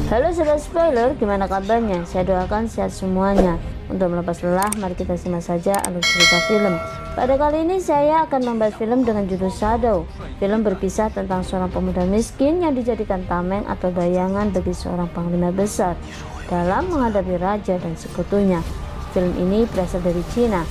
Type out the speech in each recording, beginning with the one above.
Halo sobat spoiler, gimana kabarnya? Saya doakan sehat semuanya. Untuk melepas lelah, mari kita simak saja alur cerita film. Pada kali ini saya akan membahas film dengan judul Shadow. Film berkisah tentang seorang pemuda miskin yang dijadikan tameng atau bayangan bagi seorang panglima besar dalam menghadapi raja dan sekutunya. Film ini berasal dari Cina,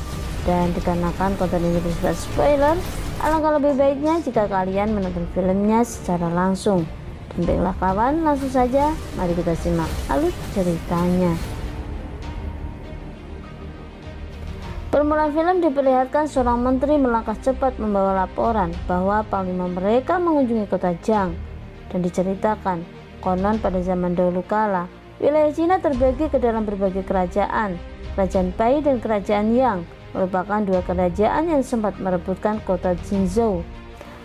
dan dikarenakan konten ini bersifat spoiler, alangkah lebih baiknya jika kalian menonton filmnya secara langsung. Baiklah kawan, langsung saja mari kita simak alur ceritanya. Permulaan film diperlihatkan seorang menteri melangkah cepat membawa laporan bahwa panglima mereka mengunjungi kota Jiang, dan diceritakan konon pada zaman dahulu kala wilayah Cina terbagi ke dalam berbagai kerajaan. Kerajaan Pai dan Kerajaan Yang merupakan dua kerajaan yang sempat merebutkan kota Jinzhou.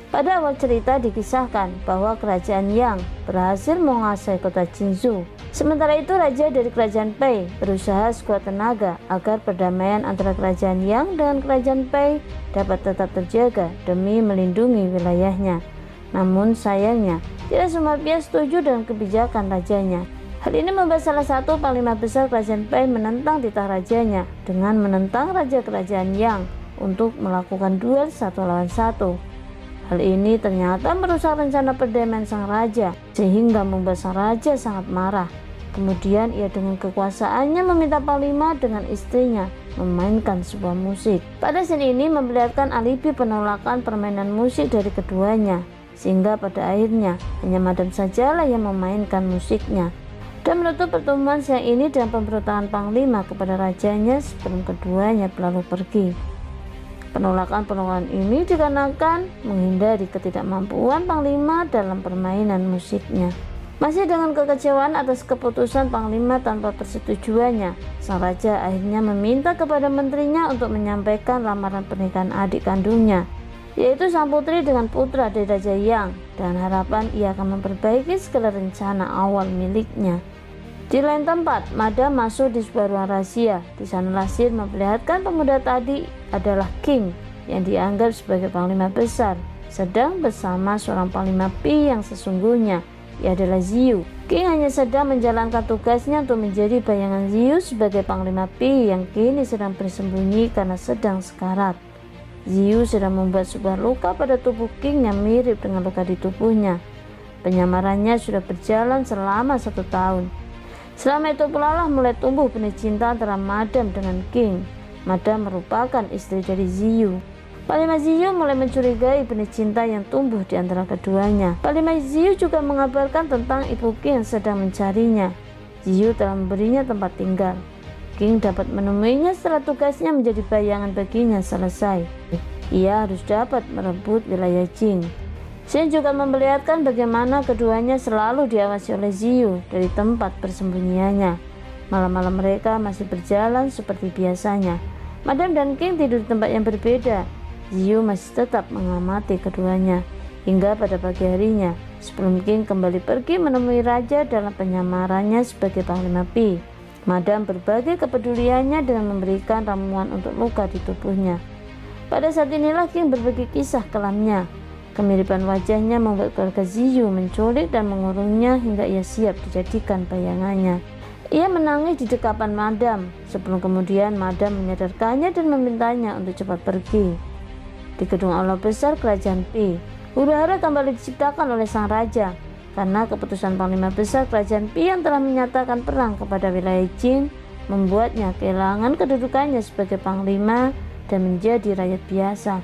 Pada awal cerita dikisahkan bahwa Kerajaan Yang berhasil menguasai kota Jinzhou. Sementara itu raja dari Kerajaan Pai berusaha sekuat tenaga agar perdamaian antara Kerajaan Yang dengan Kerajaan Pai dapat tetap terjaga demi melindungi wilayahnya. Namun sayangnya tidak semua pihak setuju dengan kebijakan rajanya. Hal ini membuat salah satu panglima besar Kerajaan Pai menentang titah rajanya dengan menentang raja Kerajaan Yang untuk melakukan duel satu lawan satu. Hal ini ternyata merusak rencana perdamaian sang raja, sehingga membuat sang raja sangat marah. Kemudian ia dengan kekuasaannya meminta panglima dengan istrinya memainkan sebuah musik. Pada scene ini memperlihatkan alibi penolakan permainan musik dari keduanya, sehingga pada akhirnya hanya madam sajalah yang memainkan musiknya. Dan menutup pertemuan siang ini dengan pemberontakan panglima kepada rajanya sebelum keduanya berlalu pergi. Penolakan ini dikarenakan menghindari ketidakmampuan panglima dalam permainan musiknya. Masih dengan kekecewaan atas keputusan panglima tanpa persetujuannya, sang raja akhirnya meminta kepada menterinya untuk menyampaikan lamaran pernikahan adik kandungnya, yaitu sang putri dengan putra dari Raja Yang, dan harapan ia akan memperbaiki segala rencana awal miliknya. Di lain tempat, madam masuk di sebuah ruang rahasia. Di sana Lasir memperlihatkan pemuda tadi adalah King yang dianggap sebagai panglima besar, sedang bersama seorang panglima Pi yang sesungguhnya, ia adalah Ziyu. King hanya sedang menjalankan tugasnya untuk menjadi bayangan Ziyu sebagai panglima Pi yang kini sedang bersembunyi karena sedang sekarat. Ziyu sedang membuat sebuah luka pada tubuh King yang mirip dengan luka di tubuhnya. Penyamarannya sudah berjalan selama 1 tahun. Selama itu pula lah mulai tumbuh benih cinta antara madam dengan King. Madam merupakan istri dari Ziyu. Panglima Ziyu mulai mencurigai benih cinta yang tumbuh di antara keduanya. Panglima Ziyu juga mengabarkan tentang ibu King yang sedang mencarinya. Ziyu telah memberinya tempat tinggal. King dapat menemuinya setelah tugasnya menjadi bayangan baginya selesai. Ia harus dapat merebut wilayah Jing. Scene juga memperlihatkan bagaimana keduanya selalu diawasi oleh Ziyu dari tempat persembunyiannya. Malam-malam mereka masih berjalan seperti biasanya. Madam dan King tidur di tempat yang berbeda. Ziyu masih tetap mengamati keduanya hingga pada pagi harinya sebelum King kembali pergi menemui raja dalam penyamarannya sebagai panglima Pi. Madam berbagi kepeduliannya dengan memberikan ramuan untuk luka di tubuhnya. Pada saat inilah King berbagi kisah kelamnya. Kemiripan wajahnya membuat keluarga Ziyu menculik dan mengurungnya hingga ia siap dijadikan bayangannya. Ia menangis di dekapan madam, sebelum kemudian madam menyadarkannya dan memintanya untuk cepat pergi. Di gedung aula besar Kerajaan Pi, huru-hara kembali diciptakan oleh sang raja karena keputusan panglima besar Kerajaan Pi yang telah menyatakan perang kepada wilayah Jing membuatnya kehilangan kedudukannya sebagai panglima dan menjadi rakyat biasa.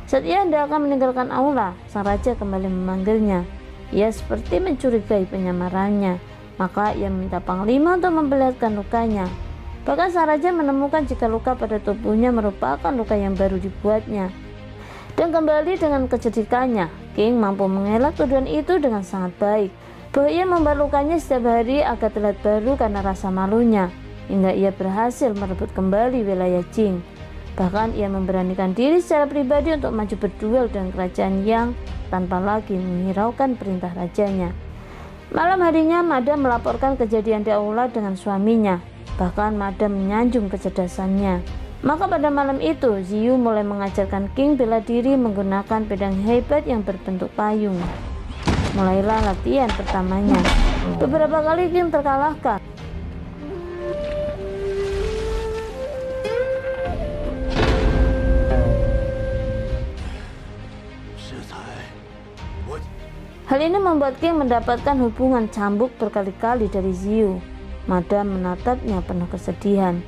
Saat ia hendak akan meninggalkan aula, sang raja kembali memanggilnya. Ia seperti mencurigai penyamarannya, maka ia meminta panglima untuk memperlihatkan lukanya. Bahkan sang raja menemukan jika luka pada tubuhnya merupakan luka yang baru dibuatnya. Dan kembali dengan kecerdikannya, King mampu mengelak tuduhan itu dengan sangat baik, bahwa ia membuat lukanya setiap hari agar terlihat baru karena rasa malunya, hingga ia berhasil merebut kembali wilayah Jing. Bahkan ia memberanikan diri secara pribadi untuk maju berduel dengan Kerajaan Yang tanpa lagi menghiraukan perintah rajanya. Malam harinya madam melaporkan kejadian di aula dengan suaminya. Bahkan madam menyanjung kecerdasannya. Maka pada malam itu Ziyu mulai mengajarkan King bela diri menggunakan pedang hebat yang berbentuk payung. Mulailah latihan pertamanya. Beberapa kali King terkalahkan. Hal ini membuat King mendapatkan hubungan cambuk berkali-kali dari Ziyu. Madam menatapnya penuh kesedihan.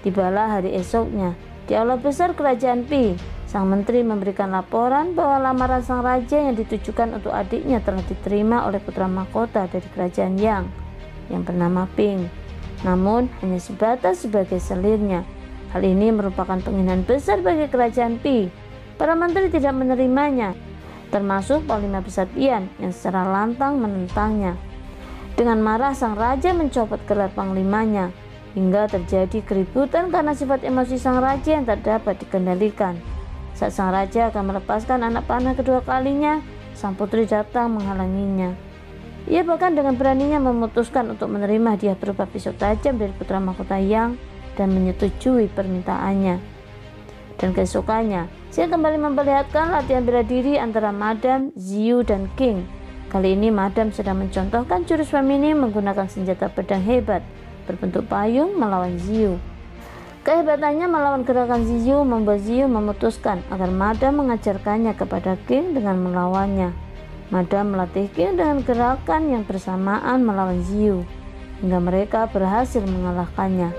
Tibalah hari esoknya, di aula besar kerajaan Pi, sang menteri memberikan laporan bahwa lamaran sang raja yang ditujukan untuk adiknya telah diterima oleh putra mahkota dari kerajaan Yang bernama Ping. Namun hanya sebatas sebagai selirnya. Hal ini merupakan penghinaan besar bagi kerajaan Pi. Para menteri tidak menerimanya, termasuk Panglima Besar Tian yang secara lantang menentangnya. Dengan marah sang raja mencopot gelar panglimanya, hingga terjadi keributan karena sifat emosi sang raja yang tak dapat dikendalikan. Saat sang raja akan melepaskan anak panah kedua kalinya, sang putri datang menghalanginya. Ia bahkan dengan beraninya memutuskan untuk menerima hadiah berupa pisau tajam dari putra mahkota Yang dan menyetujui permintaannya. Dan keesokannya, Xian kembali memperlihatkan latihan bela diri antara Madam, Ziyu, dan King. Kali ini Madam sedang mencontohkan jurus feminim menggunakan senjata pedang hebat berbentuk payung melawan Ziyu. Kehebatannya melawan gerakan Ziyu membuat Ziyu memutuskan agar Madam mengajarkannya kepada King dengan melawannya. Madam melatih King dengan gerakan yang bersamaan melawan Ziyu, hingga mereka berhasil mengalahkannya.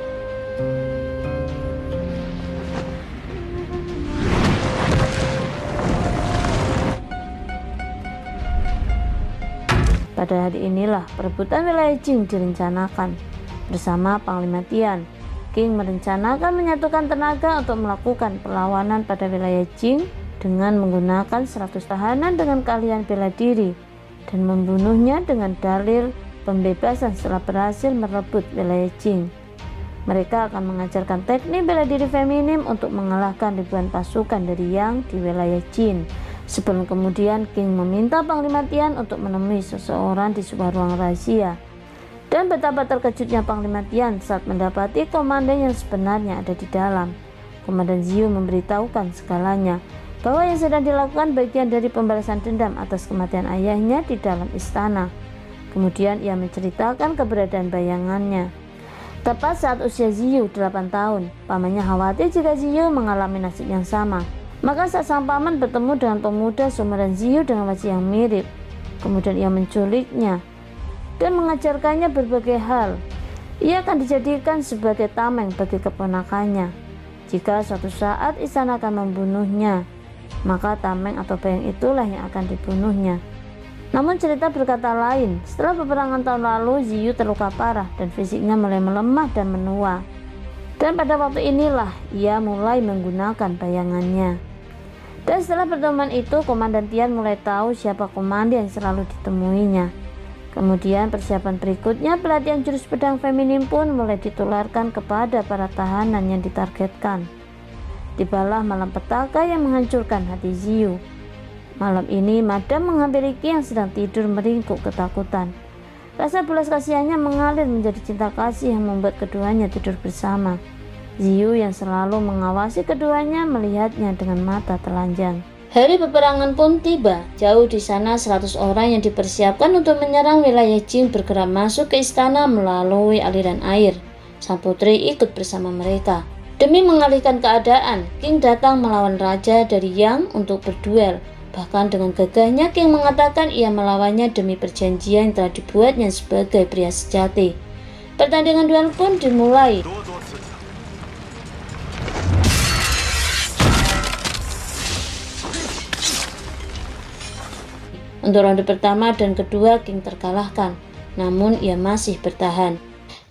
Pada hari inilah perebutan wilayah Jing direncanakan. Bersama Panglima Tian, King merencanakan menyatukan tenaga untuk melakukan perlawanan pada wilayah Jing dengan menggunakan 100 tahanan dengan keahlian bela diri dan membunuhnya dengan dalil pembebasan setelah berhasil merebut wilayah Jing. Mereka akan mengajarkan teknik bela diri feminim untuk mengalahkan ribuan pasukan dari Yang di wilayah Jin. Sebelum kemudian King meminta Panglima Tian untuk menemui seseorang di sebuah ruang rahasia. Dan betapa terkejutnya Panglima Tian saat mendapati komandan yang sebenarnya ada di dalam. Komandan Ziyu memberitahukan segalanya, bahwa yang sedang dilakukan bagian dari pembalasan dendam atas kematian ayahnya di dalam istana. Kemudian ia menceritakan keberadaan bayangannya. Tepat saat usia Ziyu 8 tahun, pamannya khawatir jika Ziyu mengalami nasib yang sama. Maka saat sang paman bertemu dengan pemuda seumuran Ziyu dengan wajah yang mirip, kemudian ia menculiknya dan mengajarkannya berbagai hal. Ia akan dijadikan sebagai tameng bagi keponakannya. Jika suatu saat istana akan membunuhnya, maka tameng atau bayang itulah yang akan dibunuhnya. Namun cerita berkata lain, setelah peperangan tahun lalu Ziyu terluka parah dan fisiknya mulai melemah dan menua. Dan pada waktu inilah ia mulai menggunakan bayangannya. Dan setelah pertemuan itu, Komandan Tian mulai tahu siapa komandan yang selalu ditemuinya. Kemudian persiapan berikutnya, pelatihan jurus pedang feminim pun mulai ditularkan kepada para tahanan yang ditargetkan. Tibalah malam petaka yang menghancurkan hati Ziyu. Malam ini Madam menghampiri King yang sedang tidur meringkuk ketakutan. Rasa belas kasihannya mengalir menjadi cinta kasih yang membuat keduanya tidur bersama. Ziyu yang selalu mengawasi keduanya melihatnya dengan mata telanjang. Hari peperangan pun tiba. Jauh di sana 100 orang yang dipersiapkan untuk menyerang wilayah Jing bergerak masuk ke istana melalui aliran air. Sang putri ikut bersama mereka. Demi mengalihkan keadaan, King datang melawan raja dari Yang untuk berduel. Bahkan dengan gagahnya King mengatakan ia melawannya demi perjanjian yang telah dibuatnya sebagai pria sejati. Pertandingan duel pun dimulai. Untuk ronde pertama dan kedua King terkalahkan, namun ia masih bertahan.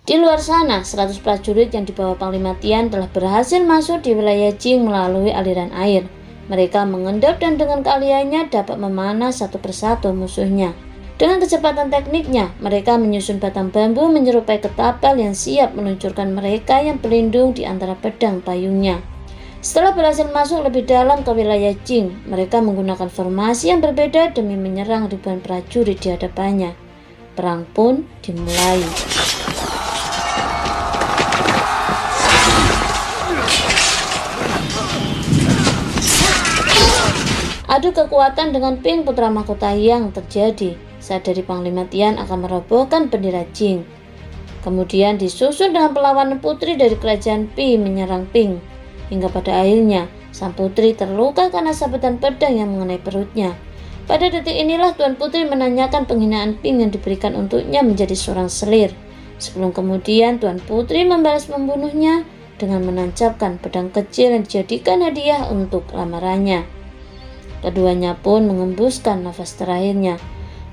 Di luar sana, 100 prajurit yang dibawa Panglima Tian telah berhasil masuk di wilayah Jing melalui aliran air. Mereka mengendap dan dengan keahliannya dapat memanah satu persatu musuhnya. Dengan kecepatan tekniknya, mereka menyusun batang bambu menyerupai ketapel yang siap meluncurkan mereka yang berlindung di antara pedang payungnya. Setelah berhasil masuk lebih dalam ke wilayah Jing, mereka menggunakan formasi yang berbeda demi menyerang ribuan prajurit di hadapannya. Perang pun dimulai. Adu kekuatan dengan Ping putra mahkota yang terjadi saat dari Panglima Tian akan merobohkan bendera Jing. Kemudian disusul dengan perlawanan putri dari kerajaan Pi menyerang Ping, hingga pada akhirnya sang putri terluka karena sabetan pedang yang mengenai perutnya. Pada detik inilah Tuan Putri menanyakan penghinaan Ping yang diberikan untuknya menjadi seorang selir. Sebelum kemudian Tuan Putri membalas membunuhnya dengan menancapkan pedang kecil yang dijadikan hadiah untuk lamarannya. Keduanya pun mengembuskan nafas terakhirnya.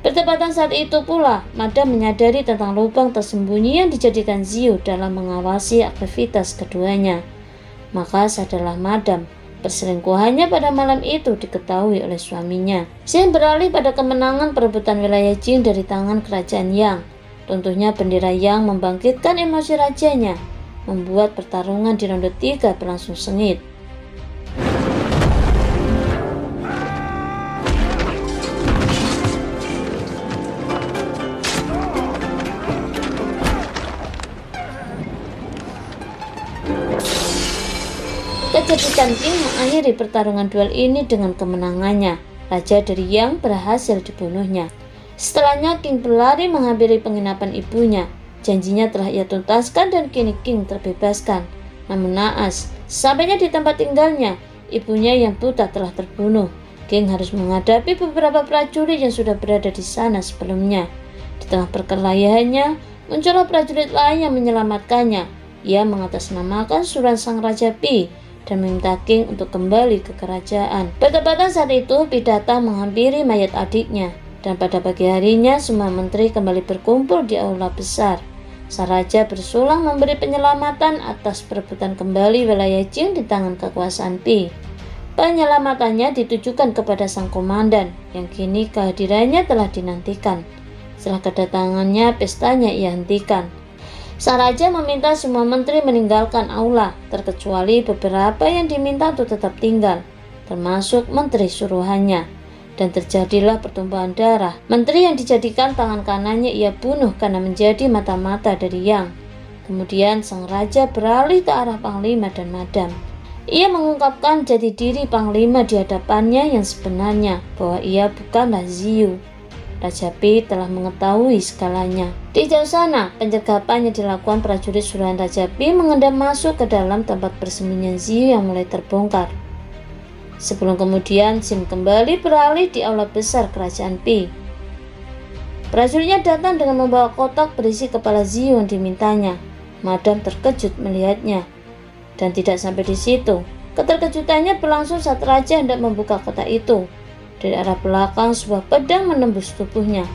Bertepatan saat itu pula, Madam menyadari tentang lubang tersembunyi yang dijadikan Ziyu dalam mengawasi aktivitas keduanya. Maka sadarlah Madam, perselingkuhannya pada malam itu diketahui oleh suaminya. Xin beralih pada kemenangan perebutan wilayah Jing dari tangan kerajaan Yang. Tentunya bendera Yang membangkitkan emosi rajanya, membuat pertarungan di ronde 3 berlangsung sengit. Kecerdikan King mengakhiri pertarungan duel ini dengan kemenangannya. Raja dari Yang berhasil dibunuhnya. Setelahnya King berlari menghampiri penginapan ibunya. Janjinya telah ia tuntaskan dan kini King terbebaskan. Namun naas, sampainya di tempat tinggalnya, ibunya yang buta telah terbunuh. King harus menghadapi beberapa prajurit yang sudah berada di sana sebelumnya. Di tengah perkelahiannya, muncullah prajurit lain yang menyelamatkannya. Ia mengatasnamakan surat sang Raja Pi dan meminta King untuk kembali ke kerajaan. Bertepatan saat itu, Pi datang menghampiri mayat adiknya, dan pada pagi harinya semua menteri kembali berkumpul di aula besar. Sang raja bersulang memberi penyelamatan atas perebutan kembali wilayah Jing di tangan kekuasaan Pi. Penyelamatannya ditujukan kepada sang komandan, yang kini kehadirannya telah dinantikan. Setelah kedatangannya, pestanya ia hentikan. Sang raja meminta semua menteri meninggalkan aula, terkecuali beberapa yang diminta untuk tetap tinggal, termasuk menteri suruhannya. Dan terjadilah pertumpahan darah. Menteri yang dijadikan tangan kanannya ia bunuh karena menjadi mata-mata dari Yang. Kemudian sang raja beralih ke arah Panglima dan Madam. Ia mengungkapkan jati diri Panglima di hadapannya yang sebenarnya, bahwa ia bukanlah Ziyu. Raja Pi telah mengetahui segalanya. Di jauh sana, penjagapan yang dilakukan prajurit suruhan Raja Pi mengendam masuk ke dalam tempat persembunyian Ziyu yang mulai terbongkar. Sebelum kemudian Xin kembali beralih di aula besar kerajaan Pi. Prajuritnya datang dengan membawa kotak berisi kepala Ziyu yang dimintanya. Madam terkejut melihatnya. Dan tidak sampai di situ. Keterkejutannya berlangsung saat Raja hendak membuka kotak itu. Dari arah belakang sebuah pedang menembus tubuhnya.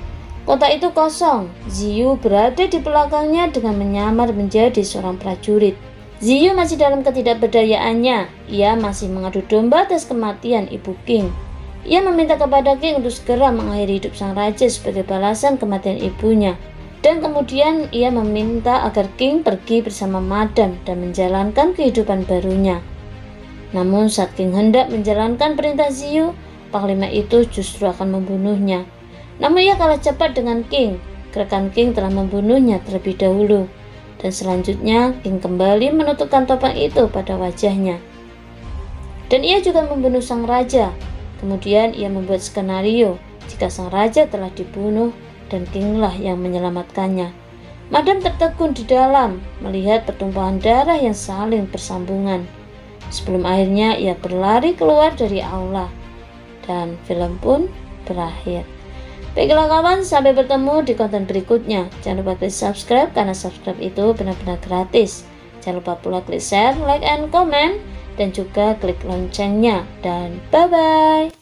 Kotak itu kosong. Ziyu berada di belakangnya dengan menyamar menjadi seorang prajurit. Ziyu masih dalam ketidakberdayaannya. Ia masih mengadu domba atas kematian ibu King. Ia meminta kepada King untuk segera mengakhiri hidup sang raja sebagai balasan kematian ibunya. Dan kemudian ia meminta agar King pergi bersama Madam dan menjalankan kehidupan barunya. Namun saat King hendak menjalankan perintah Ziyu, Panglima itu justru akan membunuhnya. Namun ia kalah cepat dengan King. Gerakan King telah membunuhnya terlebih dahulu. Dan selanjutnya King kembali menutupkan topeng itu pada wajahnya. Dan ia juga membunuh sang raja. Kemudian ia membuat skenario jika sang raja telah dibunuh dan Kinglah yang menyelamatkannya. Madam tertegun di dalam melihat pertumpahan darah yang saling bersambungan. Sebelum akhirnya ia berlari keluar dari aula. Dan film pun berakhir. Baiklah kawan, sampai bertemu di konten berikutnya. Jangan lupa klik subscribe karena subscribe itu benar-benar gratis. Jangan lupa pula klik share, like, and comment, dan juga klik loncengnya. Dan bye-bye.